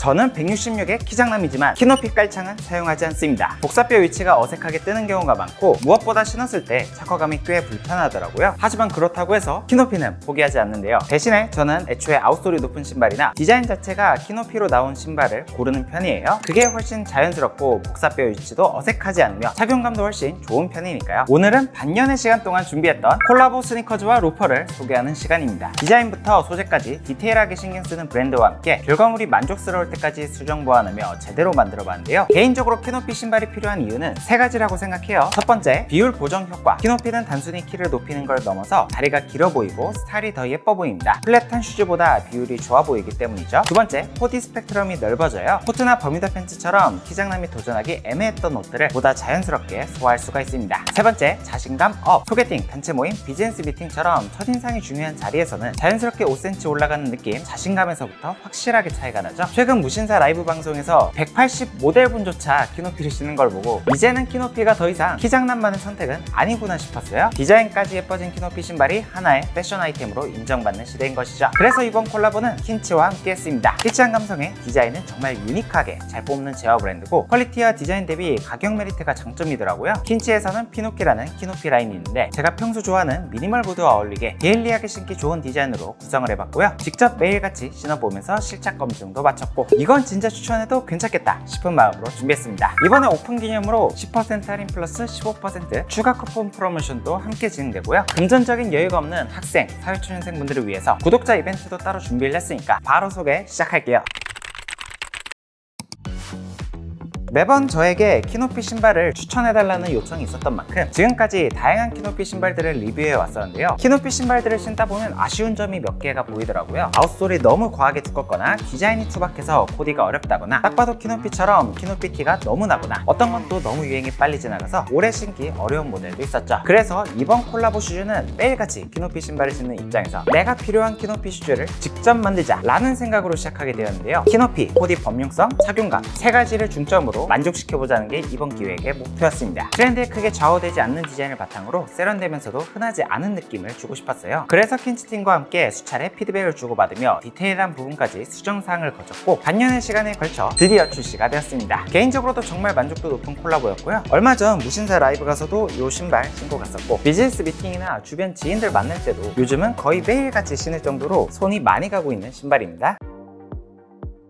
저는 166의 키장남이지만 키높이 깔창은 사용하지 않습니다. 복사뼈 위치가 어색하게 뜨는 경우가 많고 무엇보다 신었을 때 착화감이 꽤 불편하더라고요. 하지만 그렇다고 해서 키높이는 포기하지 않는데요. 대신에 저는 애초에 아웃솔이 높은 신발이나 디자인 자체가 키높이로 나온 신발을 고르는 편이에요. 그게 훨씬 자연스럽고 복사뼈 위치도 어색하지 않으며 착용감도 훨씬 좋은 편이니까요. 오늘은 반년의 시간 동안 준비했던 콜라보 스니커즈와 로퍼를 소개하는 시간입니다. 디자인부터 소재까지 디테일하게 신경 쓰는 브랜드와 함께 결과물이 만족스러울 때까지 수정 보완하며 제대로 만들어봤는데요. 개인적으로 키높이 신발이 필요한 이유는 세 가지라고 생각해요. 첫 번째, 비율 보정 효과. 키높이는 단순히 키를 높이는 걸 넘어서 다리가 길어 보이고 스타일이 더 예뻐 보입니다. 플랫한 슈즈보다 비율이 좋아 보이기 때문이죠. 두 번째, 코디 스펙트럼이 넓어져요. 코트나 버뮤다 팬츠처럼 키장남이 도전하기 애매했던 옷들을 보다 자연스럽게 소화할 수가 있습니다. 세 번째, 자신감 업. 소개팅, 단체 모임, 비즈니스 미팅처럼 첫인상이 중요한 자리에서는 자연스럽게 5cm 올라가는 느낌, 자신감에서부터 확실하게 차이가 나죠. 최근 무신사 라이브 방송에서 180 모델분조차 키높이를 신는 걸 보고 이제는 키높이가 더 이상 키장남만의 선택은 아니구나 싶었어요. 디자인까지 예뻐진 키높이 신발이 하나의 패션 아이템으로 인정받는 시대인 것이죠. 그래서 이번 콜라보는 킨치와 함께 했습니다. 키치한 감성의 디자인은 정말 유니크하게 잘 뽑는 제어 브랜드고 퀄리티와 디자인 대비 가격 메리트가 장점이더라고요. 킨치에서는 피노키라는 키높이 라인이 있는데 제가 평소 좋아하는 미니멀 보드와 어울리게 데일리하게 신기 좋은 디자인으로 구성을 해봤고요. 직접 매일같이 신어보면서 실착 검증도 마쳤고 이건 진짜 추천해도 괜찮겠다 싶은 마음으로 준비했습니다. 이번에 오픈 기념으로 10% 할인 플러스 15% 추가 쿠폰 프로모션도 함께 진행되고요. 금전적인 여유가 없는 학생, 사회초년생분들을 위해서 구독자 이벤트도 따로 준비를 했으니까 바로 소개 시작할게요. 매번 저에게 키높이 신발을 추천해달라는 요청이 있었던 만큼 지금까지 다양한 키높이 신발들을 리뷰해 왔었는데요. 키높이 신발들을 신다 보면 아쉬운 점이 몇 개가 보이더라고요. 아웃솔이 너무 과하게 두껍거나 디자인이 투박해서 코디가 어렵다거나 딱 봐도 키높이처럼 키높이 티가 너무 나거나 어떤 건 또 너무 유행이 빨리 지나가서 오래 신기 어려운 모델도 있었죠. 그래서 이번 콜라보 슈즈는 매일같이 키높이 신발을 신는 입장에서 내가 필요한 키높이 슈즈를 직접 만들자 라는 생각으로 시작하게 되었는데요. 키높이, 코디 범용성, 착용감 세 가지를 중점으로 만족시켜보자는 게 이번 기획의 목표였습니다. 트렌드에 크게 좌우되지 않는 디자인을 바탕으로 세련되면서도 흔하지 않은 느낌을 주고 싶었어요. 그래서 킨치팀과 함께 수차례 피드백을 주고받으며 디테일한 부분까지 수정사항을 거쳤고 반년의 시간에 걸쳐 드디어 출시가 되었습니다. 개인적으로도 정말 만족도 높은 콜라보였고요. 얼마 전 무신사 라이브 가서도 이 신발 신고 갔었고 비즈니스 미팅이나 주변 지인들 만날 때도 요즘은 거의 매일같이 신을 정도로 손이 많이 가고 있는 신발입니다.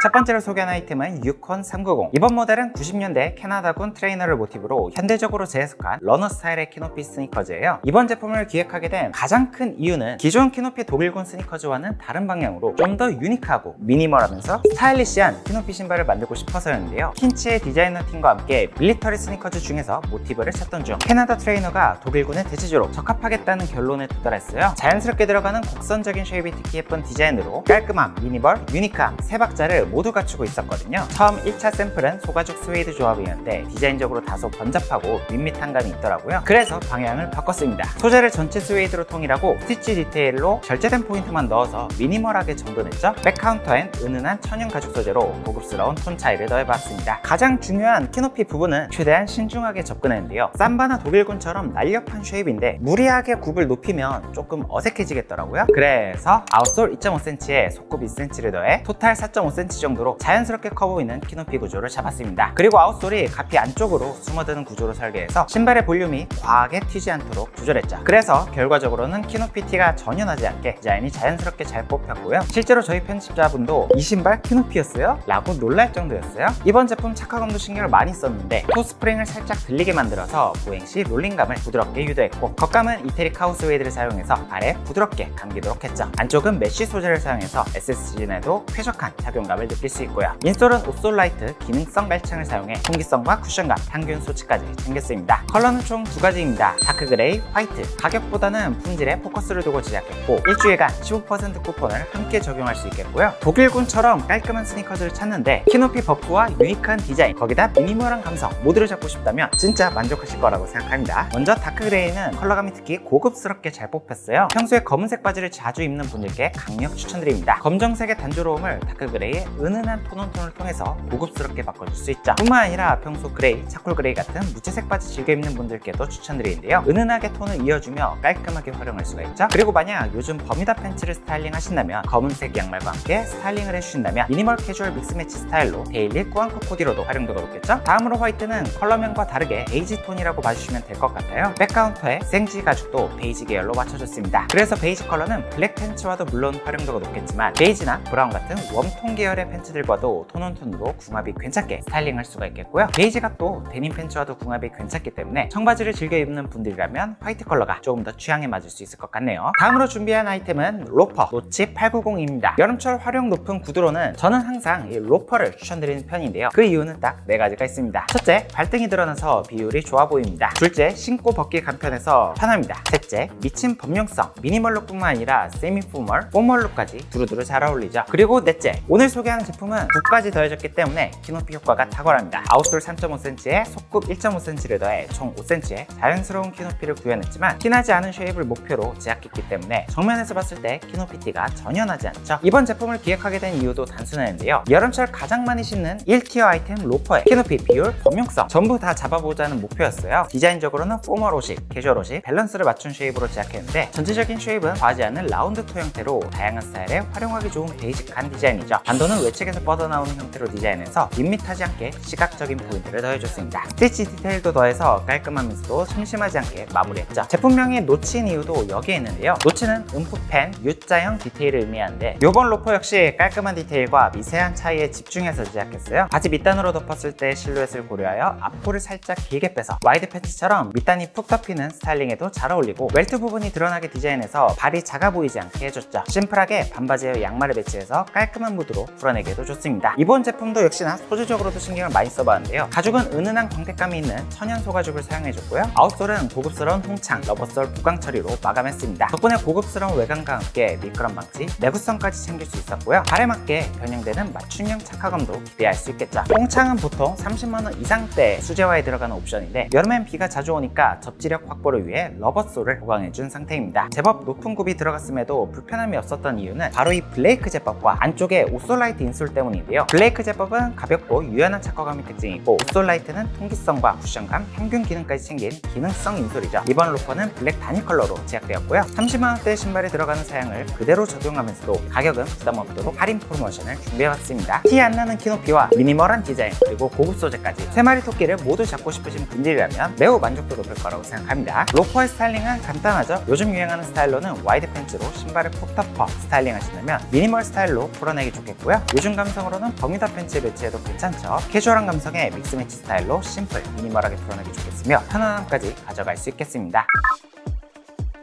첫 번째로 소개한 아이템은 유콘 390. 이번 모델은 90년대 캐나다군 트레이너를 모티브로 현대적으로 재해석한 러너 스타일의 키높이 스니커즈예요. 이번 제품을 기획하게 된 가장 큰 이유는 기존 키높이 독일군 스니커즈와는 다른 방향으로 좀 더 유니크하고 미니멀하면서 스타일리시한 키높이 신발을 만들고 싶어서였는데요. 킨치의 디자이너 팀과 함께 밀리터리 스니커즈 중에서 모티브를 찾던 중 캐나다 트레이너가 독일군의 대체주로 적합하겠다는 결론에 도달했어요. 자연스럽게 들어가는 곡선적인 쉐입이 특히 예쁜 디자인으로 깔끔함, 미니멀, 유니크함 세 박자를 모두 갖추고 있었거든요. 처음 1차 샘플은 소가죽 스웨이드 조합이었는데 디자인적으로 다소 번잡하고 밋밋한 감이 있더라고요. 그래서 방향을 바꿨습니다. 소재를 전체 스웨이드로 통일하고 스티치 디테일로 절제된 포인트만 넣어서 미니멀하게 정돈했죠. 백카운터엔 은은한 천연 가죽 소재로 고급스러운 톤 차이를 더해봤습니다. 가장 중요한 키높이 부분은 최대한 신중하게 접근했는데요. 삼바나 독일군처럼 날렵한 쉐입인데 무리하게 굽을 높이면 조금 어색해지겠더라고요. 그래서 아웃솔 2.5cm에 속굽 2cm를 더해 토탈 4.5cm 정도로 자연스럽게 커 보이는 키높이 구조를 잡았습니다. 그리고 아웃솔이 가피 안쪽으로 숨어드는 구조로 설계해서 신발의 볼륨이 과하게 튀지 않도록 조절했죠. 그래서 결과적으로는 키높이 티가 전혀 나지 않게 디자인이 자연스럽게 잘 뽑혔고요. 실제로 저희 편집자분도 이 신발 키높이였어요? 라고 놀랄 정도였어요. 이번 제품 착화감도 신경을 많이 썼는데 토 스프링을 살짝 들리게 만들어서 보행 시 롤링감을 부드럽게 유도했고 겉감은 이태리 카우스 웨이드를 사용해서 발에 부드럽게 감기도록 했죠. 안쪽은 메쉬 소재를 사용해서 SS진에도 쾌적한 착용감을 느낄 수 있고요. 인솔은 옷솔 라이트 기능성 깔창을 사용해 통기성과 쿠션감, 항균 소치까지 챙겼습니다. 컬러는 총 두 가지입니다. 다크 그레이, 화이트. 가격보다는 품질에 포커스를 두고 제작했고 일주일간 15% 쿠폰을 함께 적용할 수 있겠고요. 독일군처럼 깔끔한 스니커즈를 찾는데 키높이 버프와 유니크한 디자인, 거기다 미니멀한 감성 모두를 잡고 싶다면 진짜 만족하실 거라고 생각합니다. 먼저 다크 그레이는 컬러감이 특히 고급스럽게 잘 뽑혔어요. 평소에 검은색 바지를 자주 입는 분들께 강력 추천드립니다. 검정색의 단조로움을 다크 그레이에 은은한 톤온톤을 통해서 고급스럽게 바꿔줄 수 있죠. 뿐만 아니라 평소 그레이, 차콜 그레이 같은 무채색 바지 즐겨 입는 분들께도 추천드리는데요. 은은하게 톤을 이어주며 깔끔하게 활용할 수가 있죠. 그리고 만약 요즘 버뮤다 팬츠를 스타일링 하신다면 검은색 양말과 함께 스타일링을 해주신다면 미니멀 캐주얼 믹스매치 스타일로 데일리 꾸안꾸 코디로도 활용도가 높겠죠. 다음으로 화이트는 컬러면과 다르게 베이지 톤이라고 봐주시면 될 것 같아요. 백카운터에 생지 가죽도 베이지 계열로 맞춰줬습니다. 그래서 베이지 컬러는 블랙 팬츠와도 물론 활용도가 높겠지만 베이지나 브라운 같은 웜톤 계열의 팬츠들과도 톤온톤으로 궁합이 괜찮게 스타일링할 수가 있겠고요. 베이지가 또 데님 팬츠와도 궁합이 괜찮기 때문에 청바지를 즐겨 입는 분들이라면 화이트 컬러가 조금 더 취향에 맞을 수 있을 것 같네요. 다음으로 준비한 아이템은 로퍼 노치 890입니다. 여름철 활용 높은 구두로는 저는 항상 이 로퍼를 추천드리는 편인데요. 그 이유는 딱 4가지가 있습니다. 첫째, 발등이 드러나서 비율이 좋아 보입니다. 둘째, 신고 벗기 간편해서 편합니다. 셋째, 미친 범용성, 미니멀 룩뿐만 아니라 세미 포멀, 포멀 룩까지 두루두루 잘 어울리죠. 그리고 넷째, 오늘 소개하는 제품은 붓까지 더해졌기 때문에 키높이 효과가 탁월합니다. 아웃솔 3.5cm에 속굽 1.5cm를 더해 총 5cm의 자연스러운 키높이를 구현했지만 티나지 않은 쉐입을 목표로 제작했기 때문에 정면에서 봤을 때 키높이 티가 전혀 나지 않죠. 이번 제품을 기획하게 된 이유도 단순했는데요. 여름철 가장 많이 신는 1티어 아이템 로퍼의 키높이, 비율, 범용성 전부 다 잡아보자는 목표였어요. 디자인적으로는 포멀 옷이, 캐주얼 옷이 밸런스를 맞춘 쉐입으로 제작했는데 전체적인 쉐입은 과하지 않은 라운드 토 형태로 다양한 스타일에 활용하기 좋은 베이직한 디자인이죠. 반도는 외측에서 뻗어나오는 형태로 디자인해서 밋밋하지 않게 시각적인 포인트를 더해줬습니다. 스티치 디테일도 더해서 깔끔하면서도 심심하지 않게 마무리했죠. 제품명이 노치인 이유도 여기에 있는데요. 노치는 움푹팬 U자형 디테일을 의미하는데 이번 로퍼 역시 깔끔한 디테일과 미세한 차이에 집중해서 제작했어요. 바지 밑단으로 덮었을 때 실루엣을 고려하여 앞볼을 살짝 길게 빼서 와이드 팬츠처럼 밑단이 푹 덮이는 스타일링에도 잘 어울리고 웰트 부분이 드러나게 디자인해서 발이 작아 보이지 않게 해줬죠. 심플하게 반바지에 양말을 배치해서 깔끔한 무드로 풀어내기도 좋습니다. 이번 제품도 역시나 소재적으로도 신경을 많이 써봤는데요. 가죽은 은은한 광택감이 있는 천연 소가죽을 사용해줬고요. 아웃솔은 고급스러운 홍창, 러버솔 부강 처리로 마감했습니다. 덕분에 고급스러운 외관과 함께 미끄럼 방지, 내구성까지 챙길 수 있었고요. 발에 맞게 변형되는 맞춤형 착화감도 기대할 수 있겠죠. 홍창은 보통 30만원 이상대 수제화에 들어가는 옵션인데 여름엔 비가 자주 오니까 접지력 확보를 위해 러버솔을 보강해준 상태입니다. 제법 높은 굽이 들어갔음에도 불편함이 없었던 이유는 바로 이 블레이크 제법과 안쪽에 오솔라이트 인솔 때문인데요. 블레이크 제법은 가볍고 유연한 착화감이 특징이고 오솔라이트는 통기성과 쿠션감, 평균 기능까지 챙긴 기능성 인솔이죠. 이번 로퍼는 블랙 단일 컬러로 제작되었고요. 30만원대 신발에 들어가는 사양을 그대로 적용하면서도 가격은 부담 없도록 할인 프로모션을 준비해봤습니다. 티 안 나는 키높이와 미니멀한 디자인 그리고 고급 소재까지 3마리 토끼를 모두 잡고 싶으신 분들이라면 매우 만족도 높을 거라고 생각합니다. 로퍼의 스타일링은 간단하죠. 요즘 유행하는 스타일로는 와이드 팬츠로 신발을 푹 덮어 스타일링 하신다면 미니멀 스타일로 풀어내기 좋겠고요. 요즘 감성으로는 버뮤다 팬츠에 매치해도 괜찮죠. 캐주얼한 감성의 믹스매치 스타일로 심플, 미니멀하게 풀어내기 좋겠으며 편안함까지 가져갈 수 있겠습니다.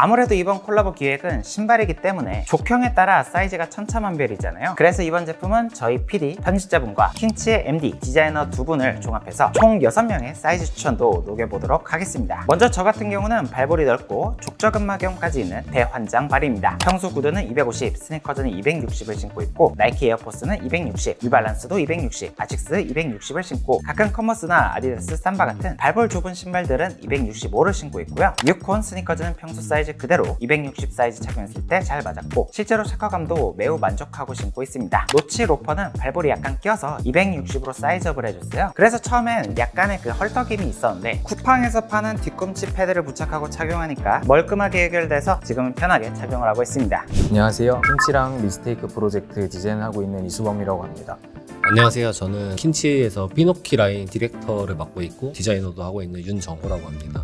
아무래도 이번 콜라보 기획은 신발이기 때문에 족형에 따라 사이즈가 천차만별이잖아요. 그래서 이번 제품은 저희 PD, 편집자분과 킨치의 MD, 디자이너 두 분을 종합해서 총 6명의 사이즈 추천도 녹여보도록 하겠습니다. 먼저 저 같은 경우는 발볼이 넓고 족저근막염까지 있는 대환장 발입니다. 평소 구두는 250, 스니커즈는 260을 신고 있고 나이키 에어포스는 260, 뉴발란스도 260, 아식스 260을 신고 가끔 컨버스나 아디다스 삼바 같은 발볼 좁은 신발들은 265를 신고 있고요. 유콘 스니커즈는 평소 사이즈 그대로 260 사이즈 착용했을 때 잘 맞았고 실제로 착화감도 매우 만족하고 신고 있습니다. 노치 로퍼는 발볼이 약간 껴서 260으로 사이즈업을 해줬어요. 그래서 처음엔 약간의 그 헐떡임이 있었는데 쿠팡에서 파는 뒤꿈치 패드를 부착하고 착용하니까 멀끔하게 해결돼서 지금은 편하게 착용을 하고 있습니다. 안녕하세요. 킨치랑 미스테이크 프로젝트 디자인하고 있는 이수범이라고 합니다. 안녕하세요. 저는 킨치에서 피노키 라인 디렉터를 맡고 있고 디자이너도 하고 있는 윤정호라고 합니다.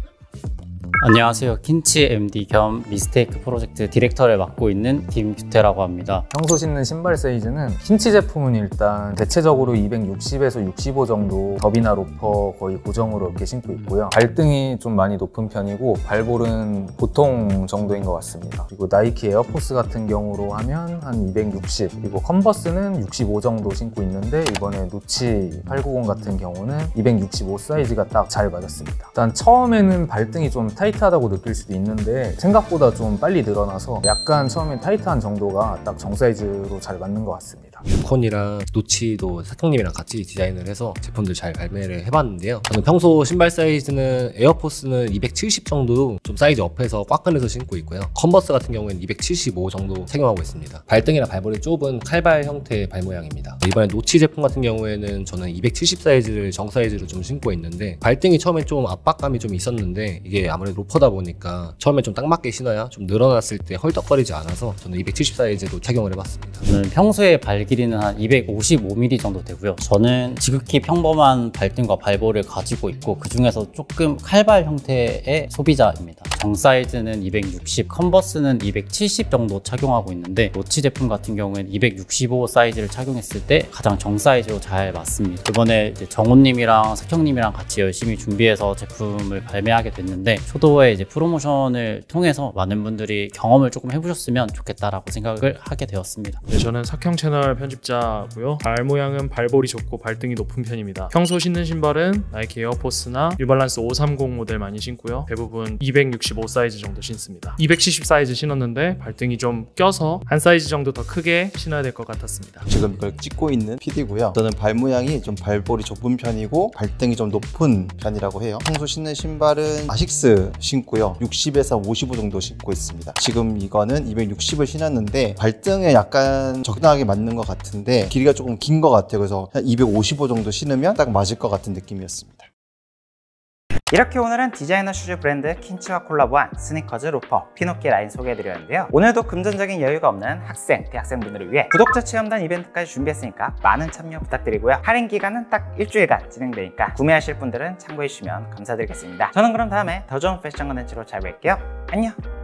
안녕하세요. 킨치 MD 겸 미스테이크 프로젝트 디렉터를 맡고 있는 김규태라고 합니다. 평소 신는 신발 사이즈는 킨치 제품은 일단 대체적으로 260에서 65 정도 더비나 로퍼 거의 고정으로 이렇게 신고 있고요. 발등이 좀 많이 높은 편이고 발볼은 보통 정도인 것 같습니다. 그리고 나이키 에어포스 같은 경우로 하면 한 260, 그리고 컨버스는 65 정도 신고 있는데 이번에 노치 890 같은 경우는 265 사이즈가 딱 잘 맞았습니다. 일단 처음에는 발등이 좀 타이트 타이트하다고 느낄 수도 있는데 생각보다 좀 빨리 늘어나서 약간 처음엔 타이트한 정도가 딱 정 사이즈로 잘 맞는 것 같습니다. 유콘이랑 노치도 사장님이랑 같이 디자인을 해서 제품들 잘 발매를 해봤는데요. 저는 평소 신발 사이즈는 에어포스는 270 정도 좀 사이즈 업해서 꽉 꺼내서 신고 있고요. 컨버스 같은 경우에는 275 정도 착용하고 있습니다. 발등이나 발볼이 좁은 칼발 형태의 발 모양입니다. 이번에 노치 제품 같은 경우에는 저는 270 사이즈를 정 사이즈로 좀 신고 있는데 발등이 처음에 좀 압박감이 좀 있었는데 이게 아무래도 로퍼다 보니까 처음에 좀 딱 맞게 신어야 좀 늘어났을 때 헐떡거리지 않아서 저는 270 사이즈로 착용을 해봤습니다. 저는 평소에 발 길이는 한 255mm 정도 되고요. 저는 지극히 평범한 발등과 발볼을 가지고 있고 그 중에서 조금 칼발 형태의 소비자입니다. 정 사이즈는 260, 컨버스는 270 정도 착용하고 있는데 노치 제품 같은 경우에는 265 사이즈를 착용했을 때 가장 정 사이즈로 잘 맞습니다. 이번에 이제 정호님이랑 석형님이랑 같이 열심히 준비해서 제품을 발매하게 됐는데 초도의 이제 프로모션을 통해서 많은 분들이 경험을 조금 해보셨으면 좋겠다라고 생각을 하게 되었습니다. 네, 저는 석형 채널 편집자고요. 발 모양은 발볼이 좁고 발등이 높은 편입니다. 평소 신는 신발은 나이키 에어포스나 뉴발란스 530 모델 많이 신고요. 대부분 265 사이즈 정도 신습니다. 270 사이즈 신었는데 발등이 좀 껴서 한 사이즈 정도 더 크게 신어야 될 것 같았습니다. 지금 이걸 찍고 있는 PD고요. 저는 발 모양이 좀 발볼이 좁은 편이고 발등이 좀 높은 편이라고 해요. 평소 신는 신발은 아식스 신고요. 60에서 55 정도 신고 있습니다. 지금 이거는 260을 신었는데 발등에 약간 적당하게 맞는 것 같은데 길이가 조금 긴 것 같아요. 그래서 한 255 정도 신으면 딱 맞을 것 같은 느낌이었습니다. 이렇게 오늘은 디자이너 슈즈 브랜드 킨치와 콜라보한 스니커즈 로퍼 피노키 라인 소개해드렸는데요. 오늘도 금전적인 여유가 없는 학생, 대학생분들을 위해 구독자 체험단 이벤트까지 준비했으니까 많은 참여 부탁드리고요. 할인 기간은 딱 일주일간 진행되니까 구매하실 분들은 참고해주시면 감사드리겠습니다. 저는 그럼 다음에 더 좋은 패션 컨텐츠로 찾아뵐게요. 안녕!